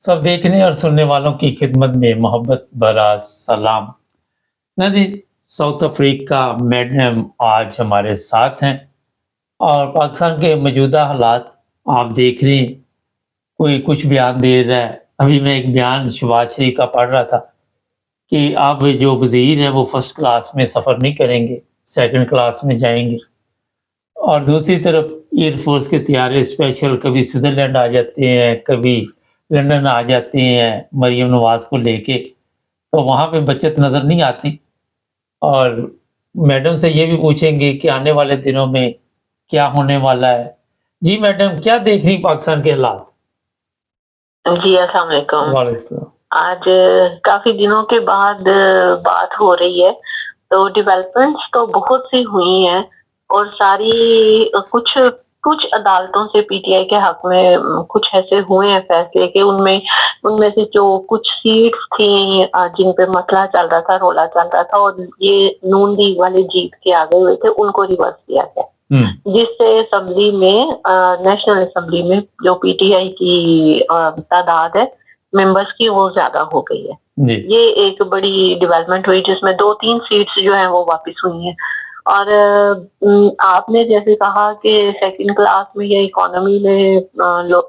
सब देखने और सुनने वालों की खिदमत में मोहब्बत भरा सलाम। नदीर, साउथ अफ्रीका मैडम आज हमारे साथ हैं और पाकिस्तान के मौजूदा हालात आप देख रहे हैं, कोई कुछ बयान दे रहा है। अभी मैं एक बयान शहबाज शरीफ का पढ़ रहा था कि अब जो वज़ीर हैं वो फर्स्ट क्लास में सफ़र नहीं करेंगे, सेकंड क्लास में जाएँगे। और दूसरी तरफ एयर फोर्स के तैयारे स्पेशल कभी स्विट्ज़रलैंड आ जाते हैं, कभी लंदन आ जाते हैं मरियम नवाज़ को लेके, तो वहाँ पे बचत नज़र नहीं आती। और मैडम से ये भी पूछेंगे कि आने वाले दिनों में क्या होने वाला है? जी मैडम, क्या देख रही पाकिस्तान के हालात? जी, अस्सलाम वालेकुम। वालेकुम सलाम। आज काफ़ी दिनों के बाद बात हो रही है, तो डेवलपमेंट्स तो बहुत सी हुई हैं और सारी कुछ कुछ अदालतों से पीटीआई के हक में कुछ ऐसे हुए हैं फैसले कि उनमें उनमें से जो कुछ सीट्स थी जिन पे मसला चल रहा था, रोला चल रहा था और ये नून लीग वाले जीत के आ गए हुए थे, उनको रिवर्स किया गया। जिससे असेंबली में नेशनल असेंबली में जो पीटीआई की तादाद है मेंबर्स की वो ज्यादा हो गई है। जी। ये एक बड़ी डेवलपमेंट हुई जिसमें 2-3 सीट्स जो हैं वो वापस हुई हैं। और आपने जैसे कहा कि सेकंड क्लास में या इकोनॉमी में जो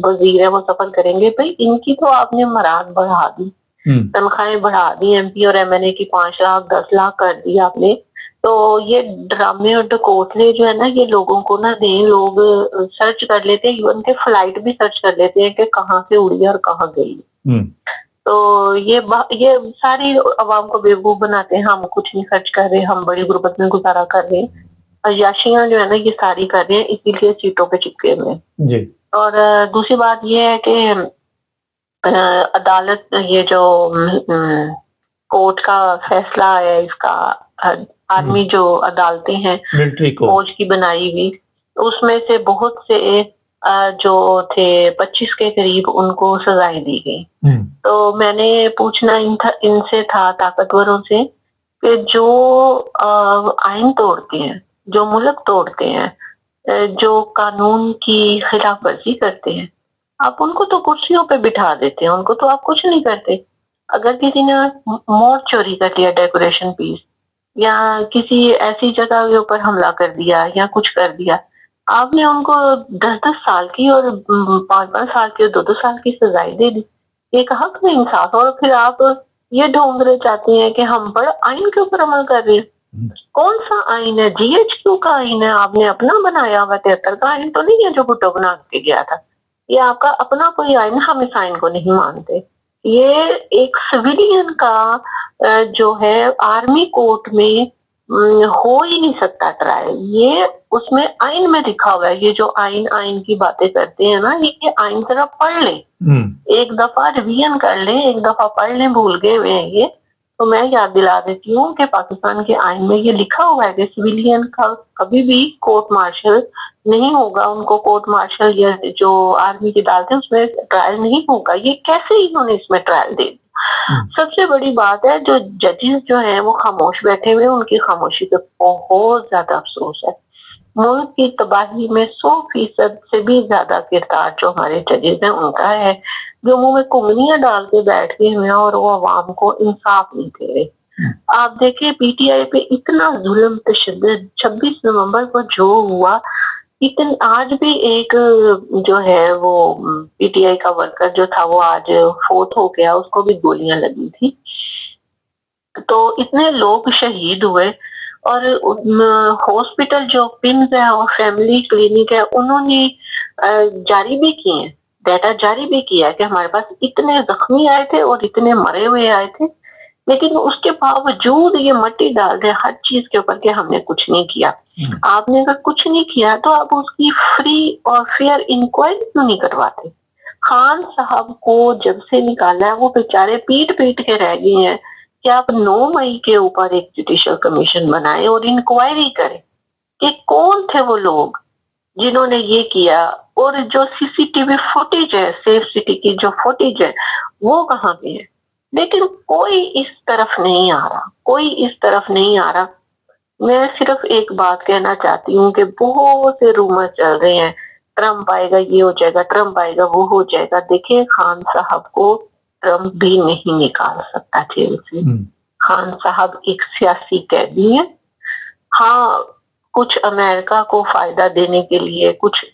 वजीर है वो सफर करेंगे, भाई इनकी तो आपने मराद बढ़ा दी, तनख्वाहें बढ़ा दी, एमपी और एमएनए की 5 लाख 10 लाख कर दी आपने। तो ये ड्रामे और डकोसले जो है ना, ये लोगों को ना दें, लोग सर्च कर लेते हैं, इवन के फ्लाइट भी सर्च कर लेते हैं कि कहाँ से उड़ी और कहाँ गई। तो ये सारी अवाम को बेवकूफ बनाते हैं, हम कुछ नहीं खर्च कर रहे, हम बड़ी गुर्बत में गुजारा कर रहे हैं। अय्याशियां जो है ना ये सारी कर रहे हैं, इसीलिए सीटों पे चिपके हुए हैं। जी। और दूसरी बात ये है कि अदालत ये जो कोर्ट का फैसला है, इसका आर्मी जो अदालतें हैं मिलिट्री को फौज की बनाई हुई, उसमें से बहुत से जो थे 25 के करीब उनको सजाएं दी गई। तो मैंने पूछना इनसे था, ताकतवरों से, कि जो आइन तोड़ते हैं, जो मुल्क तोड़ते हैं, जो कानून की खिलाफ वर्जी करते हैं, आप उनको तो कुर्सियों पे बिठा देते हैं, उनको तो आप कुछ नहीं करते। अगर किसी ने मोर चोरी कर लिया, डेकोरेशन पीस, या किसी ऐसी जगह के ऊपर हमला कर दिया या कुछ कर दिया, आपने उनको 10-10 साल की और 5-5 साल की और 2-2 साल की सजाएं दे दी। एक हक में इंसाफ। और फिर आप ये ढूंढ रहे चाहते हैं कि हम बड़ा आइन के ऊपर अमल कर रहे हैं। कौन सा आइन है? जीएचक्यू का आइन है, आपने अपना बनाया हुआ। 73 का आइन तो नहीं है जो भुट्टो बना के गया था, ये आपका अपना कोई आइन, हम इस आइन को नहीं मानते। ये एक सिविलियन का जो है आर्मी कोर्ट में हो ही नहीं सकता ट्रायल। ये उसमें आइन में लिखा हुआ है। ये जो आइन की बातें करते हैं ना, ये आइन जरा पढ़ ले, एक दफा रिवीजन कर ले, एक दफा पढ़ ले, भूल गए हुए हैं ये तो मैं याद दिला देती हूँ कि पाकिस्तान के आइन में ये लिखा हुआ है कि सिविलियन का कभी भी कोर्ट मार्शल नहीं होगा, उनको कोर्ट मार्शल या जो आर्मी की अदालत है उसमें ट्रायल नहीं होगा। ये कैसे इन्होंने इसमें ट्रायल दे दी? सबसे बड़ी बात है, जो जजेस जो हैं वो खामोश बैठे हुए, उनकी खामोशी पे बहुत ज्यादा अफसोस है। मुल्क की तबाही में 100% से भी ज्यादा किरदार जो हमारे जजेस हैं उनका है, जो मुंह में कुंगलियां डाल के बैठ गए हुए हैं और वो अवाम को इंसाफ नहीं दे रहे। आप देखिए पीटीआई पे इतना जुल्म तशद्दुद 26 नवंबर को जो हुआ, इतन आज भी एक जो है वो पीटीआई का वर्कर जो था वो आज फोर्थ हो गया, उसको भी गोलियां लगी थी। तो इतने लोग शहीद हुए और हॉस्पिटल जो पिम्स है और फैमिली क्लिनिक है उन्होंने जारी भी किए हैं, डाटा जारी भी किया है कि हमारे पास इतने जख्मी आए थे और इतने मरे हुए आए थे, लेकिन उसके बावजूद ये मट्टी डाल रहे हर चीज के ऊपर कि हमने कुछ नहीं किया। आपने अगर कुछ नहीं किया तो आप उसकी फ्री और फेयर इंक्वायरी क्यों नहीं करवाते? खान साहब को जब से निकाला है वो बेचारे पीट पीट के रह गए हैं कि आप 9 मई के ऊपर एक जुडिशियल कमीशन बनाए और इंक्वायरी करें कि कौन थे वो लोग जिन्होंने ये किया, और जो सीसीटीवी फुटेज है, सेफ सिटी की जो फुटेज है वो कहाँ पे है। लेकिन कोई इस तरफ नहीं आ रहा, कोई इस तरफ नहीं आ रहा। मैं सिर्फ एक बात कहना चाहती हूँ कि बहुत से रूमर चल रहे हैं ट्रम्प आएगा, ये हो जाएगा, ट्रम्प आएगा, वो हो जाएगा। देखिए खान साहब को ट्रम्प भी नहीं निकाल सकता जेल से। खान साहब एक सियासी कैदी है। हाँ, कुछ अमेरिका को फायदा देने के लिए कुछ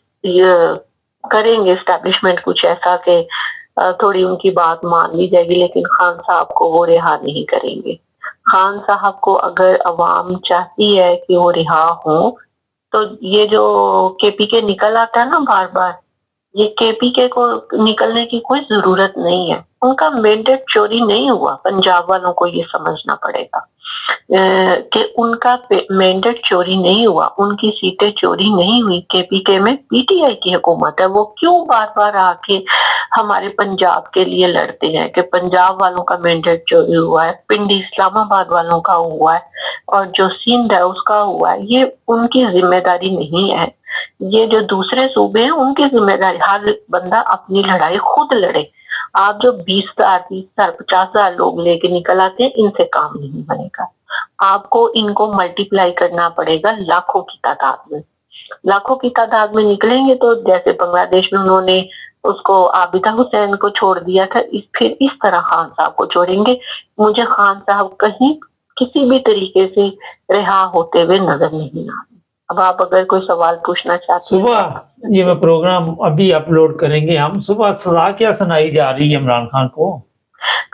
करेंगे एस्टैब्लिशमेंट, कुछ ऐसा कि थोड़ी उनकी बात मान ली जाएगी, लेकिन खान साहब को वो रिहा नहीं करेंगे। खान साहब को अगर अवाम चाहती है कि वो रिहा हो, तो ये जो केपीके निकल आता है ना बार बार, ये केपीके को निकलने की कोई जरूरत नहीं है। उनका मैंडेट चोरी नहीं हुआ, पंजाब वालों को ये समझना पड़ेगा कि उनका मैंडेट चोरी नहीं हुआ, उनकी सीटें चोरी नहीं हुई। केपीके में पीटीआई की हुकूमत है। वो क्यों बार बार आके हमारे पंजाब के लिए लड़ते हैं कि पंजाब वालों का मैंडेट चोरी हुआ है, पिंडी इस्लामाबाद वालों का हुआ है, और जो सिंध है उसका हुआ है। ये उनकी जिम्मेदारी नहीं है। ये जो दूसरे सूबे हैं उनकी जिम्मेदारी। हर बंदा अपनी लड़ाई खुद लड़े। आप जो 20,000, 30,000, 50,000 लोग लेके निकल आते हैं, इनसे काम नहीं बनेगा। आपको इनको मल्टीप्लाई करना पड़ेगा लाखों की तादाद में। लाखों की तादाद में निकलेंगे तो जैसे बांग्लादेश में उन्होंने उसको आबिदा हुसैन को छोड़ दिया था, फिर इस तरह खान साहब को छोड़ेंगे। मुझे खान साहब कहीं किसी भी तरीके से रिहा होते हुए नजर नहीं आ रहे। अब आप अगर कोई सवाल पूछना चाहते हैं। सुबह ये मैं प्रोग्राम अभी अपलोड करेंगे हम। सुबह सजा क्या सुनाई जा रही है इमरान खान को?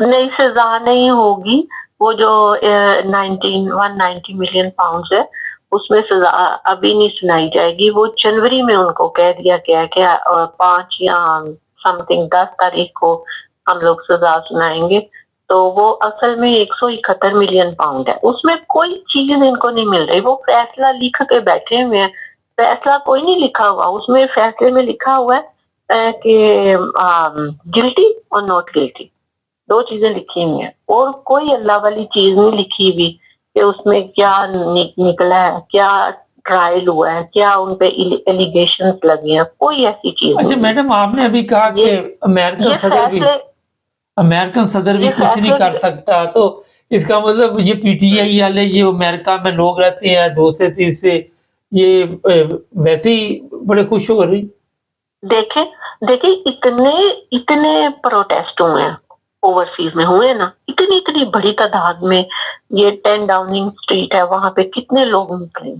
नहीं, सजा नहीं होगी। वो जो 190 मिलियन पाउंड है, उसमें सजा अभी नहीं सुनाई जाएगी। वो जनवरी में उनको कह दिया गया है कि 5 या समथिंग 10 तारीख को हम लोग सजा सुनाएंगे। तो वो असल में 171 मिलियन पाउंड है। उसमें कोई चीज इनको नहीं मिल रही। वो फैसला लिख के बैठे हुए हैं। फैसला कोई नहीं लिखा हुआ। उसमें फैसले में लिखा हुआ है कि गिल्टी और नॉट गिल्टी, 2 चीजें लिखी हुई हैं, और कोई अल्लाह वाली चीज नहीं लिखी हुई कि उसमें क्या निकला है, क्या ट्रायल हुआ है, क्या उन पे एलिगेशंस लगे हैं, कोई ऐसी चीज। अच्छा मैडम, आपने अभी कहा कि अमेरिकन सदर भी कुछ नहीं कर सकता, तो इसका मतलब ये पीटीआई वाले ये अमेरिका में लोग रहते हैं 2 से 3 से, ये वैसे ही बड़े खुश हो रही। देखिए इतने प्रोटेस्ट हुए हैं, ओवरसीज में हुए ना, इतनी बड़ी तादाद में। ये 10 डाउनिंग स्ट्रीट है, वहां पे कितने लोग निकले।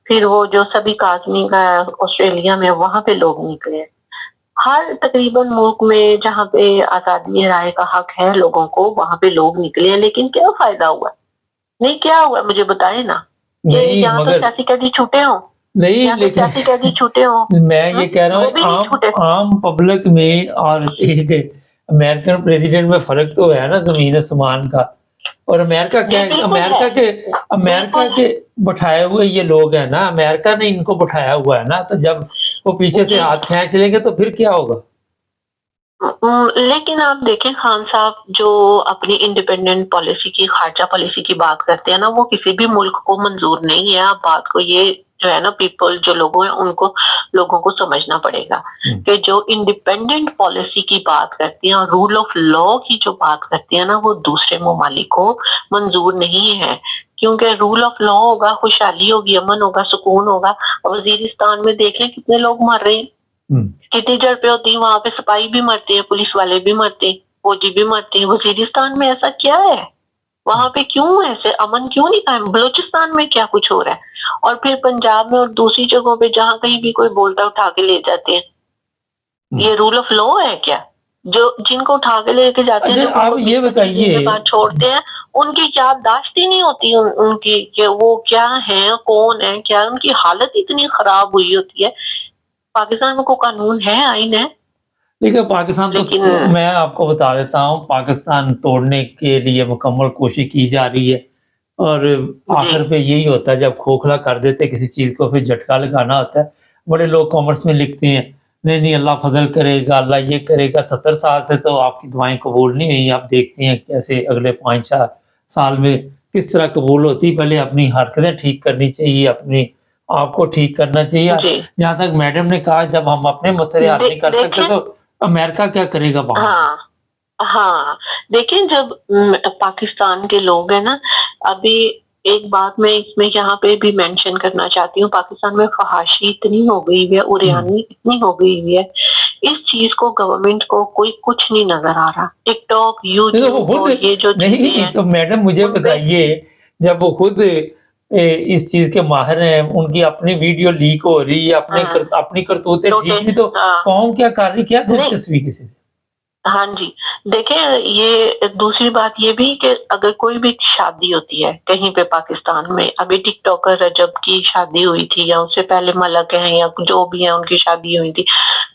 फिर वो जो सभी काजमी का ऑस्ट्रेलिया में, वहां पे लोग निकले। हर तकरीबन मुल्क में जहाँ पे आजादी राय का हक है लोगों को, वहां पे लोग निकले हैं। लेकिन क्या फायदा हुआ? नहीं, क्या हुआ मुझे बताए ना। यहाँ तो सियासी कैदी छूटे हो, नहीं, लेकिन सियासी कैदी छूटे हो। मैं ये कह रहा हूँ आम पब्लिक में और एक अमेरिकन प्रेसिडेंट में फर्क तो है ना, जमीन आसमान का। और अमेरिका क्या, अमेरिका के बैठाए हुए ये लोग हैं ना, अमेरिका ने इनको बैठाया हुआ है ना, तो जब वो पीछे से हाथ खींच लेंगे तो फिर क्या होगा? लेकिन आप देखें, खान साहब जो अपनी इंडिपेंडेंट पॉलिसी की, खारजा पॉलिसी की बात करते हैं ना, वो किसी भी मुल्क को मंजूर नहीं है। आप बात को ये जो है ना, पीपल जो लोगों हैं उनको, लोगों को समझना पड़ेगा कि जो इंडिपेंडेंट पॉलिसी की बात करती हैं और रूल ऑफ लॉ की जो बात करती है ना, वो दूसरे ममालिक को मंजूर नहीं है। क्योंकि रूल ऑफ लॉ होगा, खुशहाली होगी, अमन होगा, सुकून होगा। वजीरिस्तान में देख लें कितने लोग मर रहे हैं, कितनी झड़पें होती है, वहां पे सिपाही भी मरते हैं, पुलिस वाले भी मरते हैं, फौजी भी मरते हैं। वजीरिस्तान में ऐसा क्या है? वहां पे क्यों ऐसे अमन क्यों नहीं कायम? बलूचिस्तान में क्या कुछ हो रहा है? और फिर पंजाब में और दूसरी जगहों पे जहां कहीं भी कोई बोलता उठा के ले जाते हैं। ये रूल ऑफ लॉ है क्या? जो जिनको उठा के लेके जाते हैं, आप ये बताइए, छोड़ते हैं, उनकी याददाश्त ही नहीं होती उनकी कि वो क्या है, कौन है, क्या उनकी हालत इतनी खराब हुई होती है। पाकिस्तान में कोई कानून है, आइन है? देखिए पाकिस्तान तो मैं आपको बता देता हूँ, पाकिस्तान तोड़ने के लिए मुकम्मल कोशिश की जा रही है, और आखिर पे यही होता है, जब खोखला कर देते किसी चीज़ को, फिर झटका लगाना होता है। बड़े लोग कॉमर्स में लिखते हैं, नहीं अल्लाह फजल करेगा, अल्लाह ये करेगा। 70 साल से तो आपकी दुआएं कबूल नहीं हुई। आप देखते हैं कैसे अगले 5-4 साल में किस तरह कबूल होती। पहले अपनी हरकतें ठीक करनी चाहिए, अपनी आपको ठीक करना चाहिए। जहाँ तक मैडम ने कहा, जब हम अपने मसले हल नहीं कर सकते तो अमेरिका क्या करेगा वहाँ? हाँ, देखिए जब पाकिस्तान के लोग हैं ना, अभी ایک بات میں اس میں یہاں پہ بھی مینشن کرنا چاہتی ہوں، پاکستان میں فحاشی اتنی ہو گئی ہے، اریانی اتنی ہو گئی ہوئی ہے، اس چیز کو گورنمنٹ کو کوئی کچھ نہیں نظر آ رہا. ٹک ٹاک، یوٹیوب اور یہ جو چیزیں ہیں. تو میڈم مجھے بتائیے، جب وہ خود اس چیز کے ماہر ہیں، ان کی اپنی ویڈیو لیک ہو رہی ہے، اپنی کرتوتیں ٹھیک نہیں، تو قوم کیا کر رہی، کیا دلچسپی کسی سے؟ ہاں جی، دیکھیں یہ دوسری بات یہ بھی کہ اگر کوئی بھی شادی ہوتی ہے کہیں پہ پاکستان میں، ابھی ٹک ٹاکر رجب کی شادی ہوئی تھی یا اس سے پہلے ملک ہیں یا جو بھی ہیں ان کی شادی ہوئی تھی،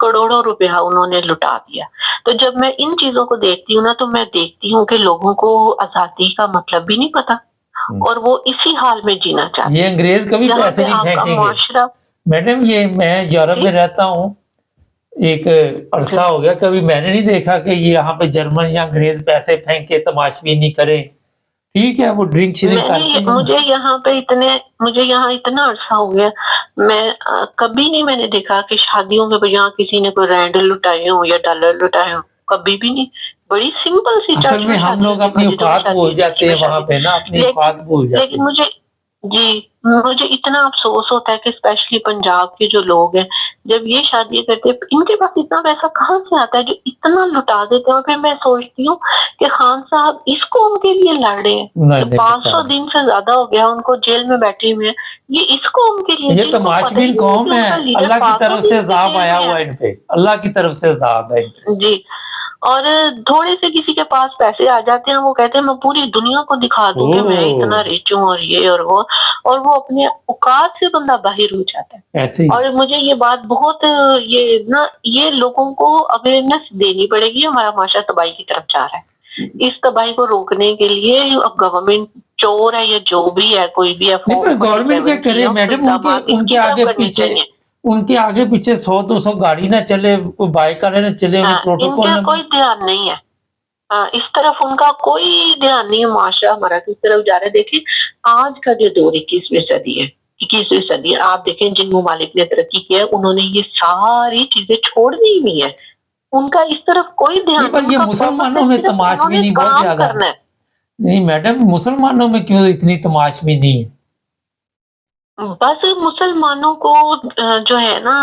کروڑوں روپیہ انہوں نے لٹا دیا. تو جب میں ان چیزوں کو دیکھتی ہوں نا، تو میں دیکھتی ہوں کہ لوگوں کو آزادی کا مطلب بھی نہیں پتا اور وہ اسی حال میں جینا چاہتے ہیں. یہ انگریز کبھی پیسے نہیں پھینکیں گے معاشرہ. میڈم، یہ میں یورپ میں رہتا ہوں، ایک عرصہ ہو گیا، کبھی میں نے نہیں دیکھا کہ یہ یہاں پہ جرمن یا انگریز پیسے پھینک کے تماشبینی کریں. ٹھیک ہے، وہ ڈرنک شرنک کرتے ہیں. مجھے یہاں اتنا عرصہ ہو گیا، میں کبھی نہیں میں نے دیکھا کہ شادیوں کے یہاں کسی نے کوئی رینڈ لٹائے ہوں یا ڈالر لٹائے ہوں، کبھی بھی نہیں. بڑی سمپل سی اصل میں ہم لوگ اپنی اوقات بھول جاتے ہیں وہاں پہ نا، اپنی اوقات بھول جاتے ہیں. لیکن مجھے اتنا افسوس ہوتا ہے کہ اسپیشلی پنجاب کے جو لوگ ہیں، جب یہ شادی کرتے ہیں ان کے پاس اتنا پیسہ کہاں سے آتا ہے جو اتنا لٹا دیتے ہیں. اور پھر میں سوچتی ہوں کہ خان صاحب اس قوم کے لیے لڑ رہے ہیں، 500 دن سے زیادہ ہو گیا ان کو جیل میں بیٹھے ہوئے ہیں، یہ اس قوم کے لیے. یہ تماشبین قوم ہے، اللہ کی طرف سے عذاب آیا ہوا ہے ان پہ، اللہ کی طرف سے عذاب ہے. جی، اور تھوڑے سے کسی کے پاس پیسے آ جاتے ہیں، وہ کہتے ہیں میں پوری دنیا کو دکھا دوں کہ میں اتنا ریچ ہوں اور یہ اور وہ، اور وہ اپنے اوقات سے بندہ باہر ہو جاتا ہے ایسے ہی. اور مجھے یہ بات بہت یہ لوگوں کو اویئرنیس دینی پڑے گی. ہمارا معاشرہ تباہی کی طرف جا رہا ہے، اس تباہی کو روکنے کے لیے اب گورنمنٹ چور ہے یا جو بھی ہے، کوئی بھی ہے، گورنمنٹ کیا کرے میڈم، ان کے آگے پیچھے 100-200 گاڑی نہ چلے، کوئی بائک والے نہ چلے، پروٹوکول نہ، کوئی دھیان نہیں ہے. اس طرف ان کا کوئی دھیان نہیں ہے. معاشرہ ہمارا کس طرف جا رہا ہے. دیکھیں آج کا جو دور 21ویں صدی ہے، آپ دیکھیں جن ممالک نے ترقی کیا ہے انہوں نے یہ ساری چیزیں چھوڑ دی ہوئی ہیں، ان کا اس طرف کوئی دھیان نہیں. یہ مسلمانوں میں تماشبینی بہت زیادہ ہے. نہیں میڈم، مسلمانوں میں کیوں اتنی تماشبینی ہے؟ بس مسلمانوں کو جو ہے نا،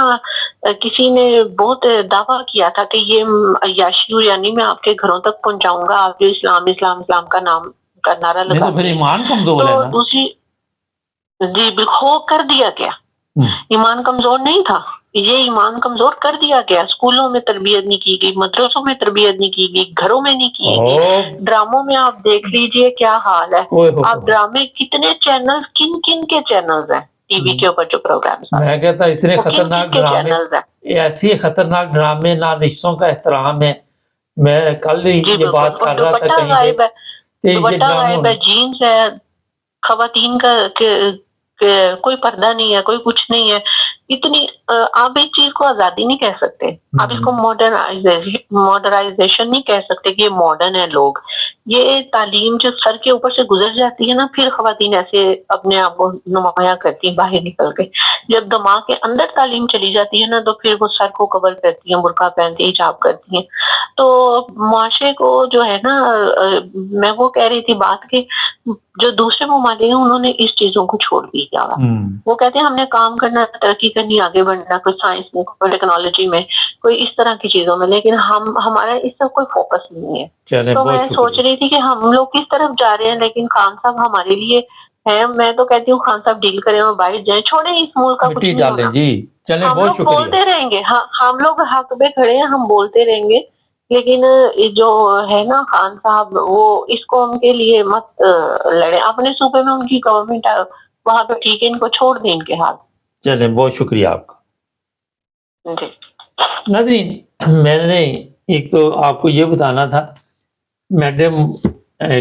کسی نے بہت دعویٰ کیا تھا کہ یہ عیاشی، یعنی میں آپ کے گھروں تک پہنچاؤں گا، آپ جو اسلام کا نام کا نعرہ لگا، پھر ایمان کمزور ہے نا. دوسری جی بالکل کر دیا گیا. ایمان کمزور نہیں تھا، یہ ایمان کمزور کر دیا گیا. اسکولوں میں تربیت نہیں کی گئی، مدرسوں میں تربیت نہیں کی گئی، گھروں میں نہیں کی گئی. ڈراموں میں آپ دیکھ لیجئے کیا حال ہے. آپ ڈرامے کتنے چینل، کن کے چینلز ہیں ٹی وی کے اوپر جو پروگرامز، میں کہتا اتنے خطرناک ڈرامے، ایسی خطرناک ڈرامے، نہ رشتوں کا احترام ہے. میں کل ہی یہ بات کر رہا تھا کہیں پہ، دوپٹہ غائب ہے، جینز ہے، خواتین کا کوئی پردہ نہیں ہے، کوئی کچھ نہیں ہے. اتنی آپ اس چیز کو آزادی نہیں کہہ سکتے، آپ اس کو ماڈرنائزیشن نہیں کہہ سکتے کہ یہ ماڈرن ہے. لوگ یہ تعلیم جو سر کے اوپر سے گزر جاتی ہے نا، پھر خواتین ایسے اپنے آپ کو نمایاں کرتی ہیں باہر نکل کے. جب دماغ کے اندر تعلیم چلی جاتی ہے نا، تو پھر وہ سر کو کور کرتی ہیں، برقع پہنتی ہیں، حجاب کرتی ہیں. تو معاشرے کو جو ہے نا، میں وہ کہہ رہی تھی بات کہ جو دوسرے ممالک ہیں انہوں نے اس چیزوں کو چھوڑ دیا. وہ کہتے ہیں ہم نے کام کرنا، ترقی کرنی، آگے بڑھنا، کوئی سائنس میں، کوئی ٹیکنالوجی میں، کوئی اس طرح کی چیزوں میں، لیکن ہمارا اس سب کوئی فوکس نہیں ہے. تو میں سوچ رہی تھی کہ ہم لوگ کس طرف جا رہے ہیں، لیکن خان صاحب ہمارے لیے ہیں. میں تو کہتی ہوں خان صاحب ڈیل کریں اور باہر جائیں، چھوڑیں اس ملک کا کچھ نہیں ہونا. ہم لوگ بولتے رہیں گے، ہم لوگ حق پہ کھڑے ہیں، ہم بولتے رہیں گے، لیکن جو ہے نا خان صاحب، وہ اس قوم کے لیے مت لڑے. اپنے صوبے میں ان کی گورنمنٹ وہاں پہ ٹھیک ہے، ان کو چھوڑ دیں ان کے حال. چلیں، بہت شکریہ آپ کا. جی ناظرین، میں نے ایک تو آپ کو یہ بتانا تھا، میڈم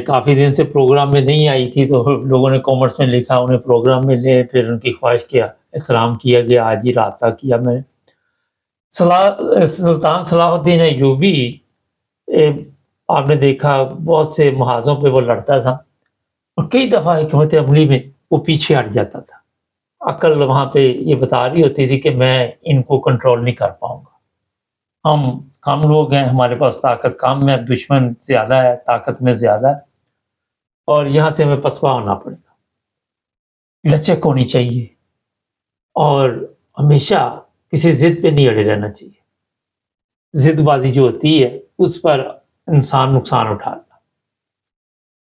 کافی دن سے پروگرام میں نہیں آئی تھی، تو لوگوں نے کامنٹس میں لکھا انہیں پروگرام میں لے، پھر ان کی خواہش کیا احترام کیا گیا، آج ہی رابطہ کیا. میں نے سلطان صلاح الدین ایوبی، آپ نے دیکھا بہت سے محاذوں پہ وہ لڑتا تھا، اور کئی دفعہ حکمت عملی میں وہ پیچھے ہٹ جاتا تھا. عقل وہاں پہ یہ بتا رہی ہوتی تھی کہ میں ان کو کنٹرول نہیں کر پاؤں گا، ہم کم لوگ ہیں، ہمارے پاس طاقت کم ہے، دشمن زیادہ ہے، طاقت میں زیادہ ہے، اور یہاں سے ہمیں پسپا ہونا پڑے گا. لچک ہونی چاہیے اور ہمیشہ کسی ضد پہ نہیں اڑے رہنا چاہیے. ضد بازی جو ہوتی ہے اس پر انسان نقصان اٹھاتا.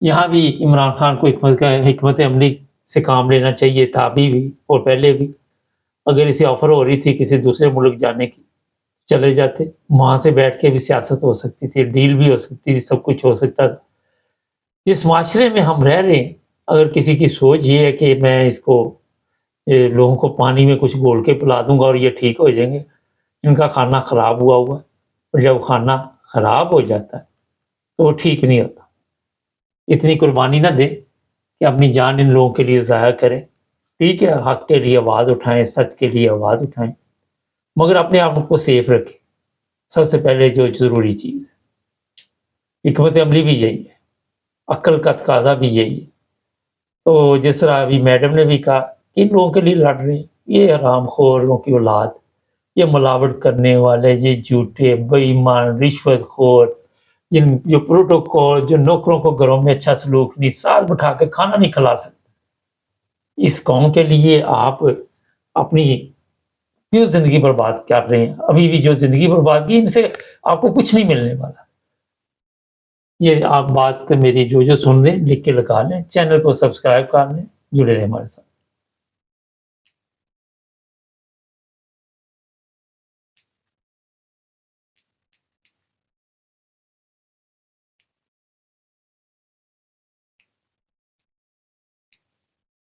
یہاں بھی عمران خان کو حکمت عملی سے کام لینا چاہیے تھا ابھی بھی اور پہلے بھی. اگر اسے آفر ہو رہی تھی کسی دوسرے ملک جانے کی چلے جاتے, وہاں سے بیٹھ کے بھی سیاست ہو سکتی تھی, ڈیل بھی ہو سکتی تھی, سب کچھ ہو سکتا تھا. جس معاشرے میں ہم رہ رہے ہیں اگر کسی کی سوچ یہ ہے کہ میں اس کو لوگوں کو پانی میں کچھ گھول کے پلا دوں گا اور یہ ٹھیک ہو جائیں گے, ان کا کھانا خراب ہوا ہے, اور جب کھانا خراب ہو جاتا ہے تو وہ ٹھیک نہیں ہوتا. اتنی قربانی نہ دے کہ اپنی جان ان لوگوں کے لیے ضائع کریں. ٹھیک ہے, حق کے لیے آواز اٹھائیں, سچ کے لیے آواز اٹھائیں, مگر اپنے آپ کو سیف رکھیں. سب سے پہلے جو ضروری چیز ہے, حکمت عملی بھی یہی ہے, عقل کا تقاضا بھی یہی ہے. تو جس طرح ابھی میڈم نے بھی کہا کہ ان لوگوں کے لیے لڑ رہے ہیں, یہ حرام خوروں کی اولاد, یہ ملاوٹ کرنے والے, یہ جھوٹے بے ایمان رشوت خور, جو پروٹوکول, جو نوکروں کو گھروں میں اچھا سلوک نہیں, ساتھ بٹھا کے کھانا نہیں کھلا سکتے. اس قوم کے لیے آپ اپنی کیوں زندگی برباد کر رہے ہیں؟ ابھی بھی جو زندگی برباد کی ان سے آپ کو کچھ نہیں ملنے والا. یہ آپ بات میری جو سن رہے ہیں لکھ کے لگا لیں, چینل کو سبسکرائب کر لیں, جڑے رہیں ہمارے ساتھ.